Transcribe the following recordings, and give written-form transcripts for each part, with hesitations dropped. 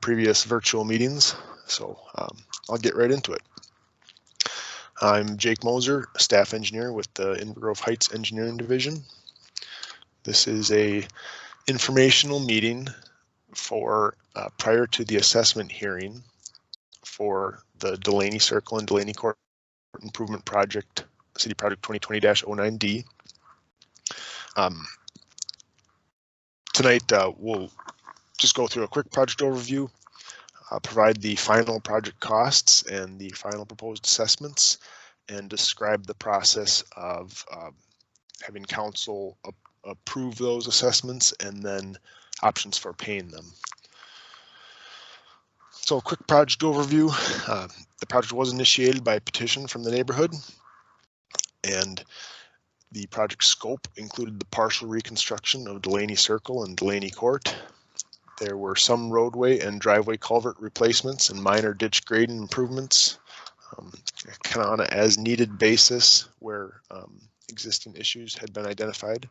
previous virtual meetings, so I'll get right into it. I'm Jake Moser, staff engineer with the Inver Grove Heights Engineering Division. This is a informational meeting for prior to the assessment hearing for the Delaney Circle and Delaney Court Improvement Project, City Project 2020-09D. Tonight we'll just go through a quick project overview, provide the final project costs and the final proposed assessments, and describe the process of having council approve those assessments and then options for paying them. So a quick project overview. The project was initiated by a petition from the neighborhood, and the project scope included the partial reconstruction of Delaney Circle and Delaney Court. There were some roadway and driveway culvert replacements and minor ditch grading improvements, kind of on an as needed basis where existing issues had been identified.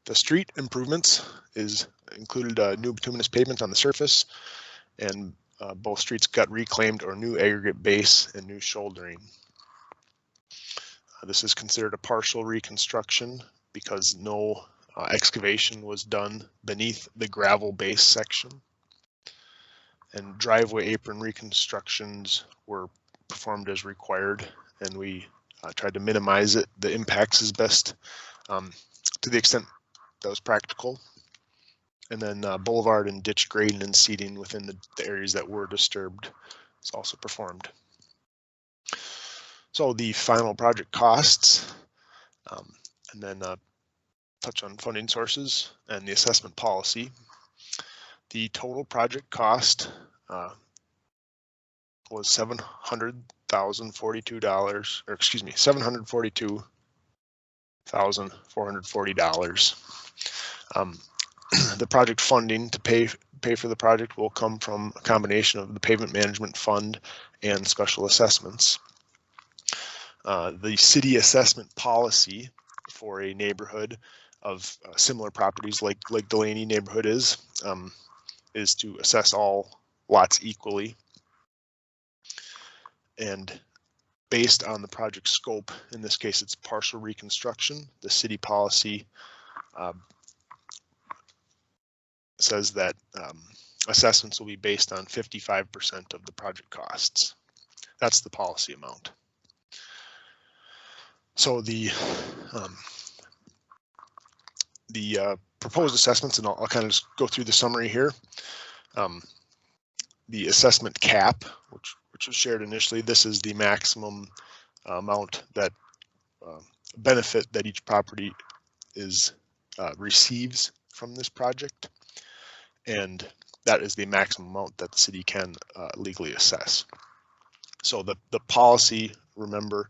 The street improvements included new bituminous pavement on the surface, and both streets got reclaimed or new aggregate base and new shouldering. This is considered a partial reconstruction because no excavation was done beneath the gravel base section, and driveway apron reconstructions were performed as required, and we tried to minimize the impacts as best to the extent that was practical. And then boulevard and ditch grading and seeding within the areas that were disturbed is also performed. So the final project costs, and then touch on funding sources and the assessment policy. The total project cost was $742,440. The project funding to pay for the project will come from a combination of the pavement management fund and special assessments. The city assessment policy for a neighborhood of similar properties like Delaney neighborhood is to assess all lots equally. And based on the project scope, in this case it's partial reconstruction, the city policy says that assessments will be based on 55% of the project costs. That's the policy amount. So the proposed assessments, and I'll kind of just go through the summary here. The assessment cap, which was shared initially, this is the maximum amount that benefit that each property receives from this project, and that is the maximum amount that the city can legally assess. So the policy, remember,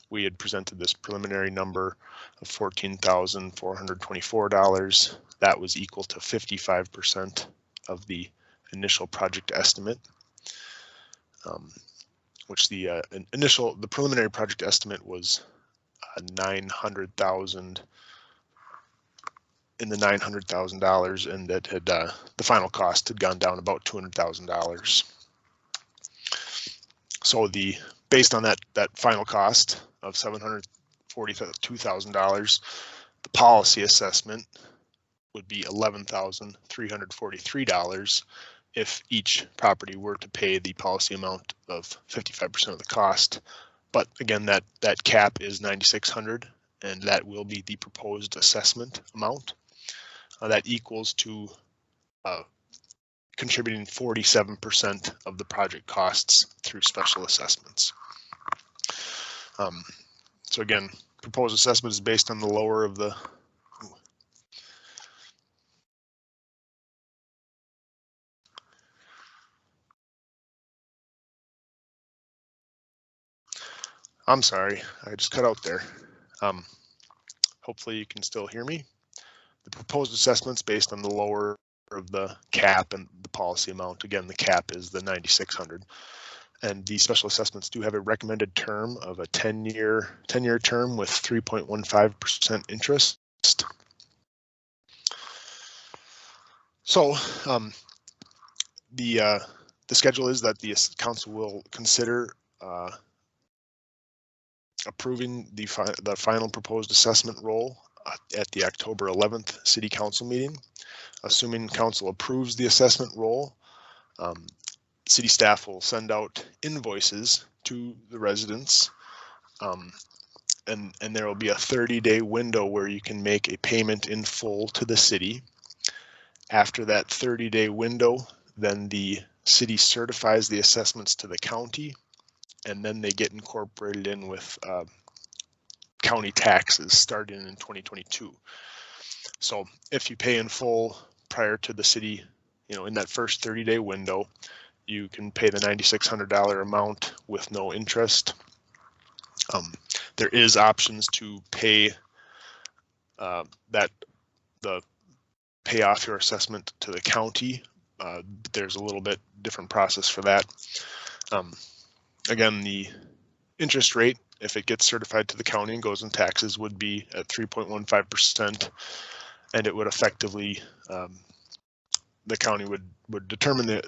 we had presented this preliminary number of $14,424. That was equal to 55% of the initial project estimate, which the preliminary project estimate was $900,000 in the $900,000, and that had the final cost had gone down about $200,000. So based on that final cost of $742,000, the policy assessment would be $11,343 if each property were to pay the policy amount of 55% of the cost. But again, that cap is $9,600, and that will be the proposed assessment amount. That equals to contributing 47% of the project costs through special assessments. So again, proposed assessment is based on the lower of the I'm sorry, I just cut out there. Hopefully you can still hear me. The proposed assessments based on the lower of the cap and the policy amount. Again, the cap is the $9,600. And the special assessments do have a recommended term of a 10-year term with 3.15% interest. So the schedule is that the council will consider approving the final proposed assessment roll at the October 11th City Council meeting. Assuming council approves the assessment roll, city staff will send out invoices to the residents, and there will be a 30-day window where you can make a payment in full to the city. After that 30-day window, then the city certifies the assessments to the county, and then they get incorporated in with county taxes starting in 2022. So if you pay in full prior to the city, in that first 30-day window, you can pay the $9,600 amount with no interest. There is options to pay pay off your assessment to the county. There's a little bit different process for that. Again, the interest rate, if it gets certified to the county and goes in taxes, would be at 3.15%, and it would effectively, the county would determine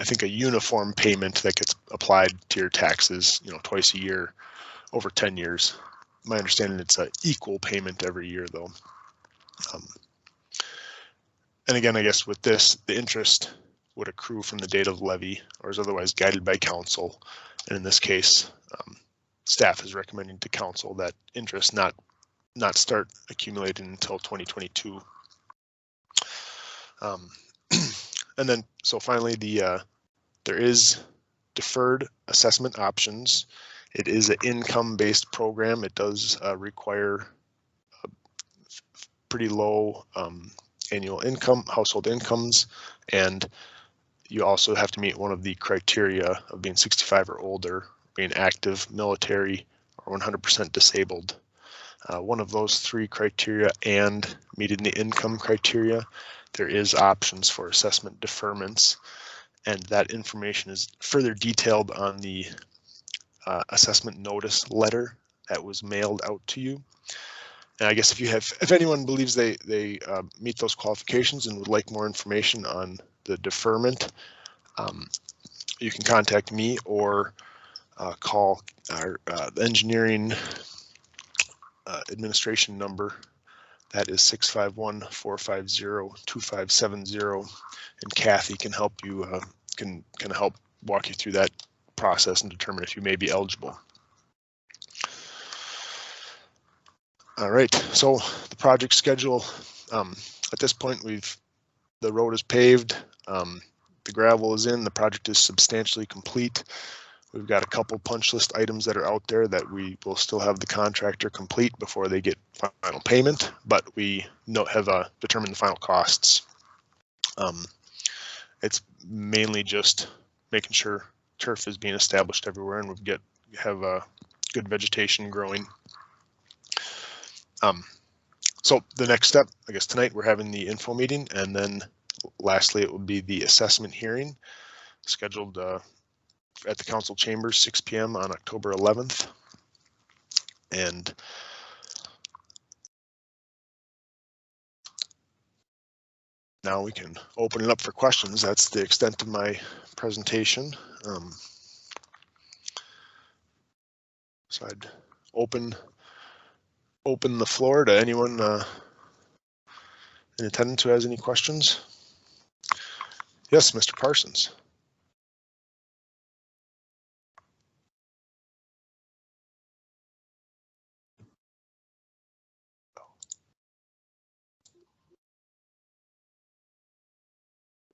I think a uniform payment that gets applied to your taxes, twice a year over 10 years. My understanding, it's an equal payment every year though. And again, I guess with this, the interest would accrue from the date of levy or is otherwise guided by council. And in this case, staff is recommending to council that interest not start accumulating until 2022. And then, so finally, there is deferred assessment options. It is an income-based program. It does require pretty low annual income, household incomes, and you also have to meet one of the criteria of being 65 or older, being active, military, or 100% disabled. One of those three criteria and meeting the income criteria, there is options for assessment deferments, and that information is further detailed on the assessment notice letter that was mailed out to you. And I guess if anyone believes they meet those qualifications and would like more information on the deferment, you can contact me or call our engineering administration number. That is 651-450-2570, and Kathy can help you, can help walk you through that process and determine if you may be eligible. All right, so the project schedule, at this point, the road is paved, the gravel is in, the project is substantially complete. We've got a couple punch list items that are out there that we will still have the contractor complete before they get final payment, but we have determined the final costs. It's mainly just making sure turf is being established everywhere and we have a good vegetation growing. So the next step, I guess tonight we're having the info meeting, and then lastly it will be the assessment hearing scheduled at the council chambers, 6 p.m. on October 11th. And now we can open it up for questions. That's the extent of my presentation. So I'd open the floor to anyone in attendance who has any questions. Yes, Mr. Parsons.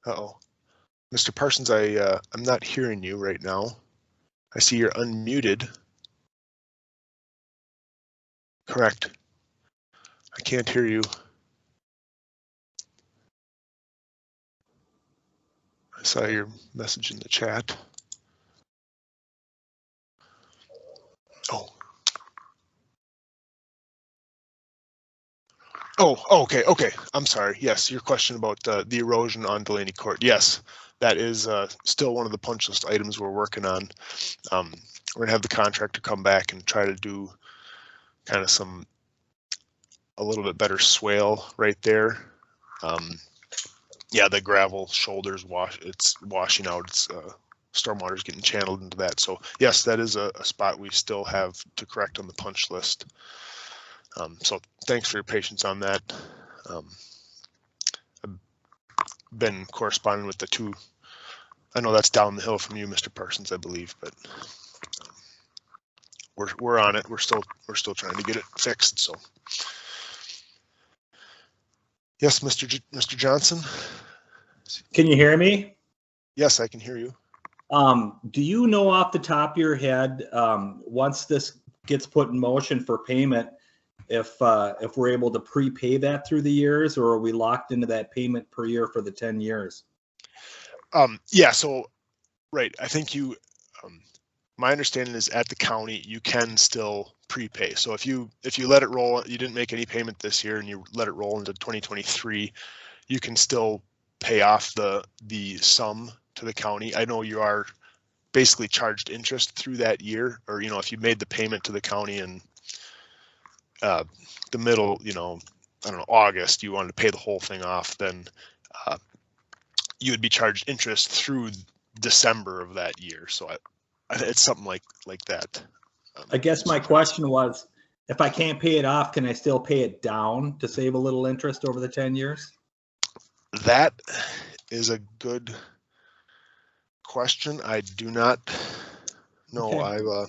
Uh-oh. Mr. Parsons, I'm not hearing you right now. I see you're unmuted. Correct. I can't hear you. I saw your message in the chat. Oh. Oh, okay. I'm sorry. Yes, your question about the erosion on Delaney Court. Yes, that is still one of the punch list items we're working on. We're gonna have the contractor come back and try to do kind of a little bit better swale right there. Yeah, the gravel shoulders it's washing out. It's stormwater's getting channeled into that. So yes, that is a spot we still have to correct on the punch list. So thanks for your patience on that. I've been corresponding with the two. I know that's down the hill from you, Mr. Parsons, I believe, but we're on it. We're still trying to get it fixed. So yes, Mr. Johnson. Can you hear me? Yes, I can hear you. Do you know off the top of your head, once this gets put in motion for payment, if we're able to prepay that through the years, or are we locked into that payment per year for the 10 years? Yeah, so right. I think my understanding is at the county, you can still prepay. So if you let it roll, you didn't make any payment this year and you let it roll into 2023, you can still pay off the sum to the county. I know you are basically charged interest through that year, or, if you made the payment to the county in the middle, I don't know, August, you wanted to pay the whole thing off, then you would be charged interest through December of that year. So it's something like that. I guess my question was, if I can't pay it off, can I still pay it down to save a little interest over the 10 years? That is a good question. I do not know. Okay.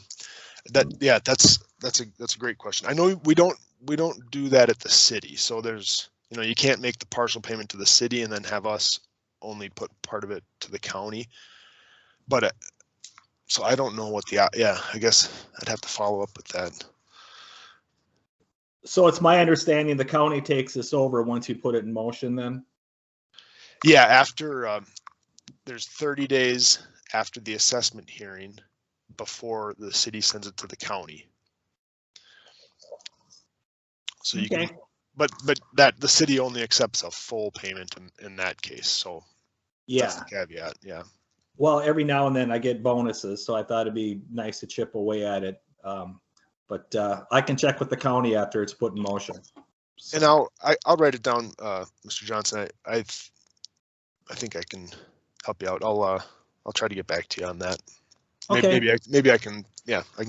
That's a great question. I know we don't do that at the city. So there's, you can't make the partial payment to the city and then have us only put part of it to the county. But so I don't know what I guess I'd have to follow up with that. So it's my understanding the county takes this over once you put it in motion then? Yeah, after there's 30 days after the assessment hearing before the city sends it to the county. So you can, but that the city only accepts a full payment in that case. So yeah, that's the caveat. Yeah. Well, every now and then I get bonuses, so I thought it'd be nice to chip away at it. But I can check with the county after it's put in motion. So. And I'll write it down, Mr. Johnson. I think I can help you out. I'll try to get back to you on that. Okay. Maybe I can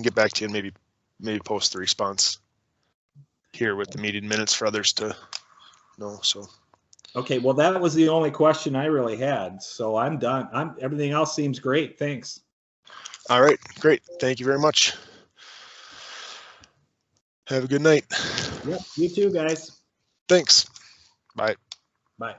get back to you and maybe post the response here with the meeting minutes for others to know. So. Okay. Well, that was the only question I really had. So I'm done. Everything else seems great. Thanks. All right. Great. Thank you very much. Have a good night. Yep. You too, guys. Thanks. Bye. Bye.